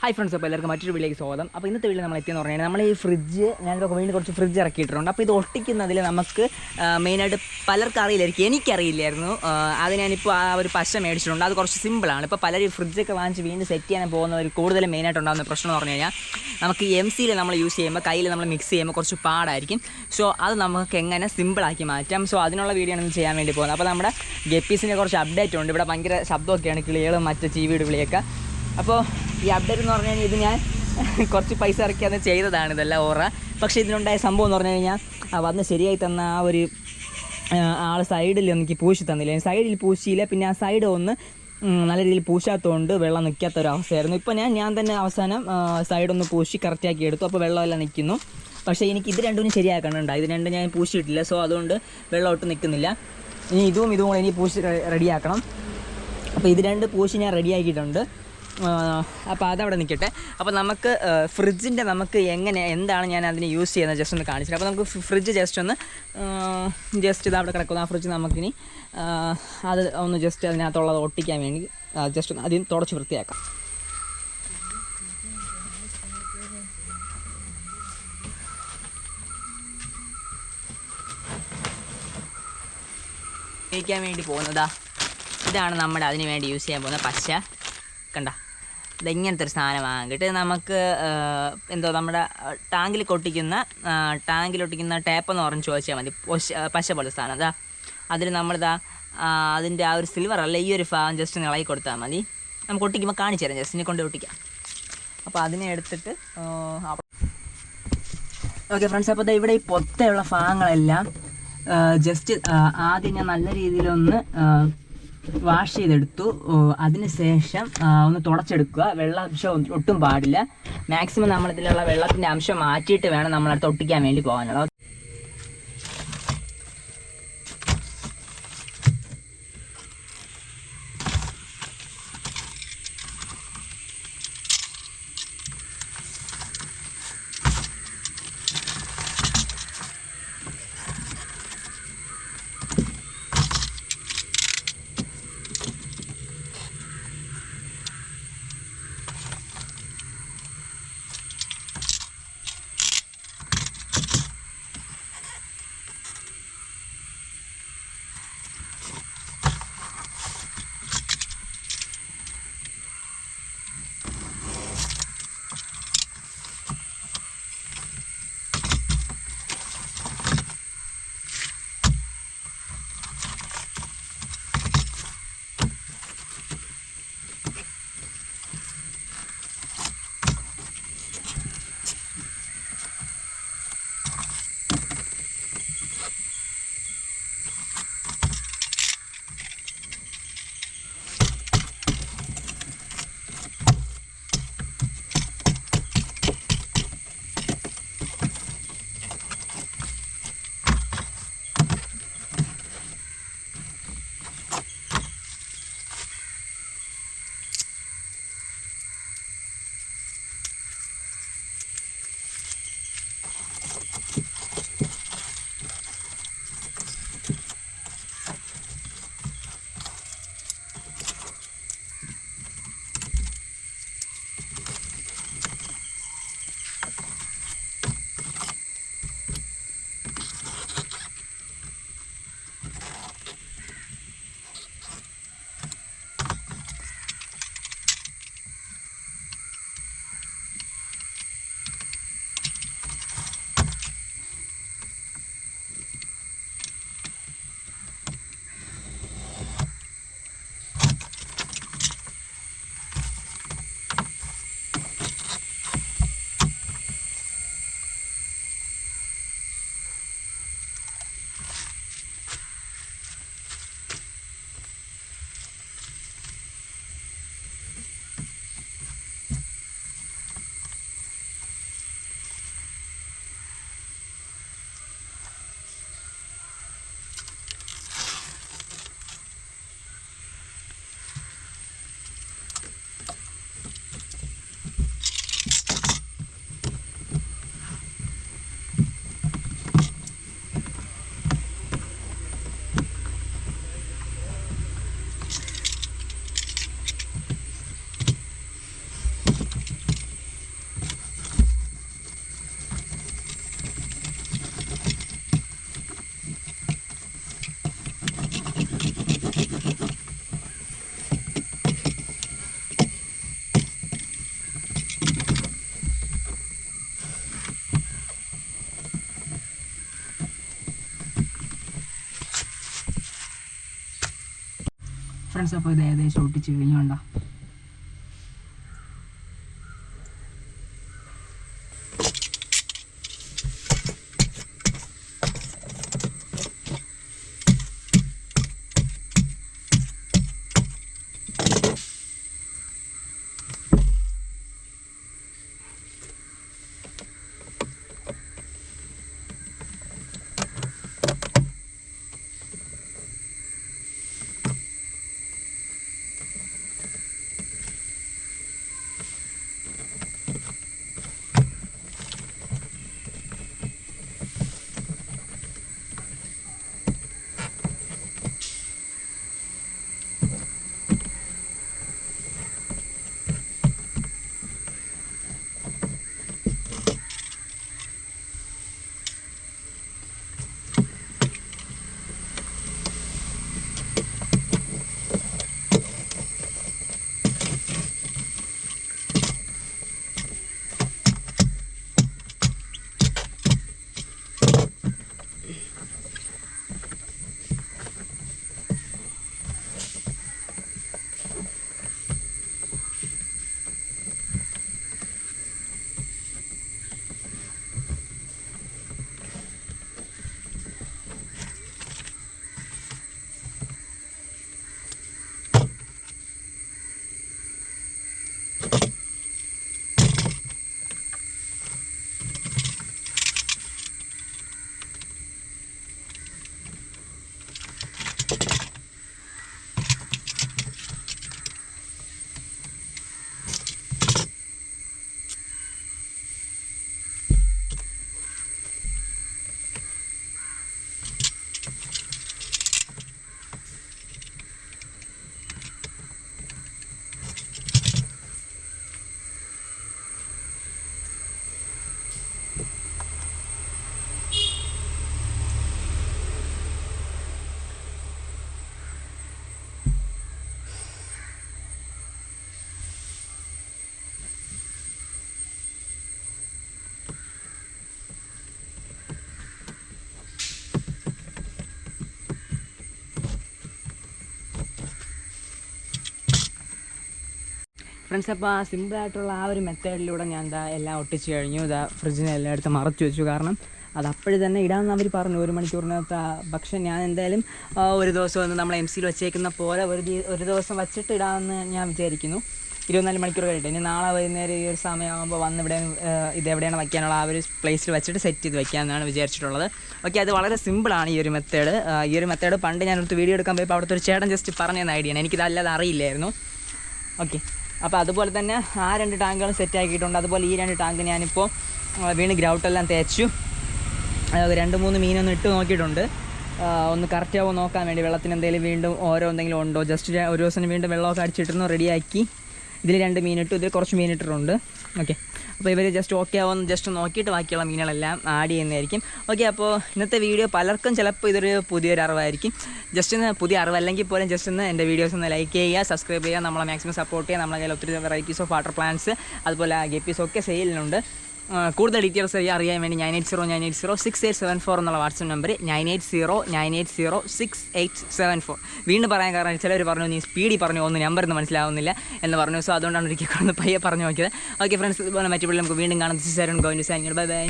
Hi friends, അപ്പോൾ എല്ലാവർക്കും മറ്റൊരു വീട്ടിലേക്ക് സ്വാഗതം. അപ്പോൾ ഇന്നത്തെ വീട്ടിൽ നമ്മൾ എത്തിയെന്ന് പറഞ്ഞാൽ നമ്മൾ ഈ ഫ്രിഡ്ജ് ഞാനിതൊക്കെ വേണ്ടി കുറച്ച് ഫ്രിഡ്ജ് ഇറക്കിയിട്ടുണ്ട്. അപ്പോൾ ഇത് ഒട്ടിക്കുന്നതിൽ നമുക്ക് മെയിനായിട്ട് പലർക്കും അറിയില്ലായിരിക്കും, എനിക്കറിയില്ലായിരുന്നു. അത് ഞാനിപ്പോൾ ആ ഒരു പശ മേടിച്ചിട്ടുണ്ട്. അത് കുറച്ച് സിമ്പിളാണ്. ഇപ്പോൾ പലരും ഫ്രിഡ്ജൊക്കെ വാങ്ങിച്ച് വീണ്ടും സെറ്റ് ചെയ്യാൻ പോകുന്നവർ കൂടുതൽ മെയിനായിട്ട് ഉണ്ടാകുന്ന പ്രശ്നം എന്ന് പറഞ്ഞു കഴിഞ്ഞാൽ നമുക്ക് MC നമ്മൾ യൂസ് ചെയ്യുമ്പോൾ കയ്യിൽ നമ്മൾ മിക്സ് ചെയ്യുമ്പോൾ കുറച്ച് പാടായിരിക്കും. സോ അത് നമുക്ക് എങ്ങനെ സിമ്പിളാക്കി മാറ്റാം. സോ അതിനുള്ള വീഡിയോ ആണ് ചെയ്യാൻ വേണ്ടി പോകുന്നത്. അപ്പോൾ നമ്മുടെ ഗപ്പീസിൻ്റെ കുറച്ച് അപ്ഡേറ്റ് ഉണ്ട്. ഇവിടെ ഭയങ്കര ശബ്ദമൊക്കെയാണ്, കിളികളും മറ്റ് ചീവീട് വിളിയൊക്കെ. അപ്പോൾ ഈ അപ്ഡേറ്റ് എന്ന് പറഞ്ഞു കഴിഞ്ഞാൽ ഇത് ഞാൻ കുറച്ച് പൈസ ഇറക്കിയാന്ന് ചെയ്തതാണ്, ഇതെല്ലാം ഓറ. പക്ഷേ ഇതിനുണ്ടായ സംഭവം എന്ന് പറഞ്ഞു കഴിഞ്ഞാൽ വന്ന് ശരിയായി തന്ന ആ ഒരു ആൾ സൈഡിൽ എനിക്ക് പൂശി തന്നില്ല. സൈഡിൽ പൂശിയില്ല. പിന്നെ ആ സൈഡ് ഒന്ന് നല്ല രീതിയിൽ പൂശാത്തതുകൊണ്ട് വെള്ളം നിൽക്കാത്തൊരവസ്ഥയായിരുന്നു. ഇപ്പോൾ ഞാൻ തന്നെ അവസാനം സൈഡൊന്ന് പൂശി കറക്റ്റാക്കി എടുത്തു. അപ്പോൾ വെള്ളമെല്ലാം നിൽക്കുന്നു. പക്ഷേ എനിക്ക് ഇത് രണ്ടും ശരിയാക്കണുണ്ട്. ഇത് രണ്ടും ഞാൻ പൂശിയിട്ടില്ല. സോ അതുകൊണ്ട് വെള്ളം ഒട്ടും നിൽക്കുന്നില്ല. ഇനി ഇതും കൂടെ ഇനി പൂശി റെഡിയാക്കണം. അപ്പോൾ ഇത് രണ്ട് പൂശി ഞാൻ റെഡിയാക്കിയിട്ടുണ്ട്. അപ്പോൾ അതവിടെ നിൽക്കട്ടെ. അപ്പോൾ നമുക്ക് ഫ്രിഡ്ജിൻ്റെ നമുക്ക് എന്താണ് ഞാൻ അതിന് യൂസ് ചെയ്യുന്നത് ജസ്റ്റ് ഒന്ന് കാണിച്ചിട്ട്. അപ്പോൾ നമുക്ക് ഫ്രിഡ്ജ് ജസ്റ്റ് ഇത് അവിടെ കിടക്കുന്ന ആ ഫ്രിഡ്ജ് നമുക്കിനി അത് ഒന്ന് ജസ്റ്റ് അതിനകത്തുള്ളത് ഒട്ടിക്കാൻ വേണ്ടി ജസ്റ്റ് ഒന്ന് അതിന് തുടച്ച് വൃത്തിയാക്കാം. ഉപയോഗിക്കാൻ വേണ്ടി പോകുന്നതാ ഇതാണ് നമ്മുടെ അതിന് വേണ്ടി യൂസ് ചെയ്യാൻ പോകുന്ന പശ. കണ്ട, ഇതെങ്ങനത്തെ ഒരു സാധനം വാങ്ങിയിട്ട് നമുക്ക് എന്തോ നമ്മുടെ ടാങ്കിലൊട്ടിക്കുന്ന ടേപ്പെന്ന് പറഞ്ഞ് ചോദിച്ചാൽ മതി. പശ പോലെ സാധനം അതാ. അതിൽ നമ്മളിതാ അതിൻ്റെ ആ ഒരു സിൽവർ അല്ല, ഈ ഒരു ഭാഗം ജസ്റ്റ് ഒന്ന് ഇളകി കൊടുത്താൽ മതി. നമുക്ക് ഒട്ടിക്കുമ്പോൾ കാണിച്ചു തരാം, ജസ്റ്റ് ഇനി കൊണ്ട് ഒട്ടിക്കാം. അപ്പോൾ അതിനെ എടുത്തിട്ട് ഓക്കെ ഫ്രണ്ട്സ്. അപ്പോൾ ഇവിടെ ഈ പൊത്തയുള്ള ഭാഗങ്ങളെല്ലാം ജസ്റ്റ് ആദ്യം ഞാൻ നല്ല രീതിയിലൊന്ന് വാഷ് ചെയ്തെടുത്തു. അതിന് ശേഷം ഒന്ന് തുടച്ചെടുക്കുക. വെള്ളാംശം ഒട്ടും പാടില്ല. മാക്സിമം നമ്മളിതിലുള്ള വെള്ളത്തിൻ്റെ അംശം മാറ്റിയിട്ട് വേണം നമ്മളടുത്ത് ഒട്ടിക്കാൻ വേണ്ടി പോകാനുള്ളത്. ഫ്രണ്ട്സ്. അപ്പോൾ ഇത് ഏകദേശം ഒട്ടിച്ച് കഴിഞ്ഞുകൊണ്ടോ. ഫ്രണ്ട്സ്. അപ്പോൾ ആ സിമ്പിളായിട്ടുള്ള ആ ഒരു മെത്തേഡിലൂടെ ഞാൻ എല്ലാം ഒട്ടിച്ച് കഴിഞ്ഞു. ഫ്രിഡ്ജിനെ എല്ലായിടത്തും മറച്ചു വെച്ചു. കാരണം അത് അപ്പോഴും തന്നെ ഇടാമെന്ന് അവർ പറഞ്ഞു 1 മണിക്കൂറിനകത്ത്. പക്ഷേ ഞാൻ എന്തായാലും ഒരു ദിവസം ഒന്ന് നമ്മൾ MC വെച്ചേക്കുന്ന പോലെ ഒരു ദിവസം വച്ചിട്ട് ഇടാമെന്ന് ഞാൻ വിചാരിക്കുന്നു. 24 മണിക്കൂർ കഴിഞ്ഞിട്ട് ഇനി നാളെ വൈകുന്നേരം ഈ ഒരു സമയമാകുമ്പോൾ വന്ന് ഇവിടെ ഇതെവിടെയാണ് വയ്ക്കാനുള്ള ആ ഒരു പ്ലേസിൽ വെച്ചിട്ട് സെറ്റ് ചെയ്ത് വയ്ക്കാമെന്നാണ് വിചാരിച്ചിട്ടുള്ളത്. ഓക്കെ, അത് വളരെ സിമ്പിളാണ് ഈ ഒരു മെത്തേഡ്. ഈ ഒരു മെത്തേഡ് പണ്ട് ഞാനൊരു വീഡിയോ എടുക്കാൻ പോയപ്പോൾ അവിടുത്തെ ഒരു ചേട്ടൻ ജസ്റ്റ് പറഞ്ഞ ഐഡിയയാണ്. എനിക്കിതല്ലാതെ അറിയില്ലായിരുന്നു. ഓക്കെ, അപ്പോൾ അതുപോലെ തന്നെ ആ 2 ടാങ്കുകളും സെറ്റ് ആക്കിയിട്ടുണ്ട്. അതുപോലെ ഈ 2 ടാങ്ക് ഞാനിപ്പോൾ വീണ് ഗ്രൗട്ടെല്ലാം തേച്ചു 2-3 മീനൊന്നും ഇട്ട് നോക്കിയിട്ടുണ്ട്. ഒന്ന് കറക്റ്റ് ആവുമോ നോക്കാൻ വേണ്ടി. വെള്ളത്തിന് എന്തെങ്കിലും വീണ്ടും എന്തെങ്കിലും ഉണ്ടോ, ജസ്റ്റ് ഒരു ദിവസം വീണ്ടും വെള്ളമൊക്കെ അടിച്ചിട്ടിരുന്നു റെഡിയാക്കി. ഇതിൽ 2 മീനിട്ടു, ഇതിൽ കുറച്ച് മീനിട്ടിട്ടുണ്ട്. ഓക്കെ, അപ്പോൾ ഇവർ ജസ്റ്റ് ഓക്കെ ആവുമെന്ന് ജസ്റ്റ് നോക്കിയിട്ട് ബാക്കിയുള്ള മീനുകളെല്ലാം ആഡ് ചെയ്യുന്നതായിരിക്കും. ഓക്കെ, അപ്പോൾ ഇന്നത്തെ വീഡിയോ പലർക്കും ചിലപ്പോൾ ഇതൊരു പുതിയൊരു അറിവായിരിക്കും. ജസ്റ്റ് ഒന്ന് പുതിയ അറിവല്ലെങ്കിൽ പോലും ജസ്റ്റ് ഒന്ന് എൻ്റെ വീഡിയോസ് ഒന്ന് ലൈക്ക് ചെയ്യുക, സബ്സ്ക്രൈബ് ചെയ്യുക, നമ്മളെ മാക്സിമം സപ്പോർട്ട് ചെയ്യുക. നമ്മളെ കയ്യിൽ ഒത്തിരി വെറൈറ്റീസ് ഓഫ് വാട്ടർ പ്ലാന്റ്സ് അതുപോലെ ഗപ്പീസൊക്കെ സെയിലിനുണ്ട്. കൂടുതൽ ഡീറ്റെയിൽസ് അറിയാൻ വേണ്ടി 9809806874 എന്നുള്ള വാട്സപ്പ് നമ്പർ 9809806874. വീണ്ടും പറയാൻ കാരണം ചിലർ പറഞ്ഞു നീ സ്പീഡിൽ പറഞ്ഞു ഒന്ന് നമ്പർ ഒന്നും മനസ്സിലാവുന്നില്ല എന്ന് പറഞ്ഞു. സോ അതുകൊണ്ടാണ് ഒരിക്കൽ പയ്യെ പറഞ്ഞു നോക്കിയത്. ഓക്കെ ഫ്രണ്ട്സ്, ഇതുപോലെ മറ്റു നമുക്ക് വീണ്ടും കാണാം. This is Arun going to sign. Bye by.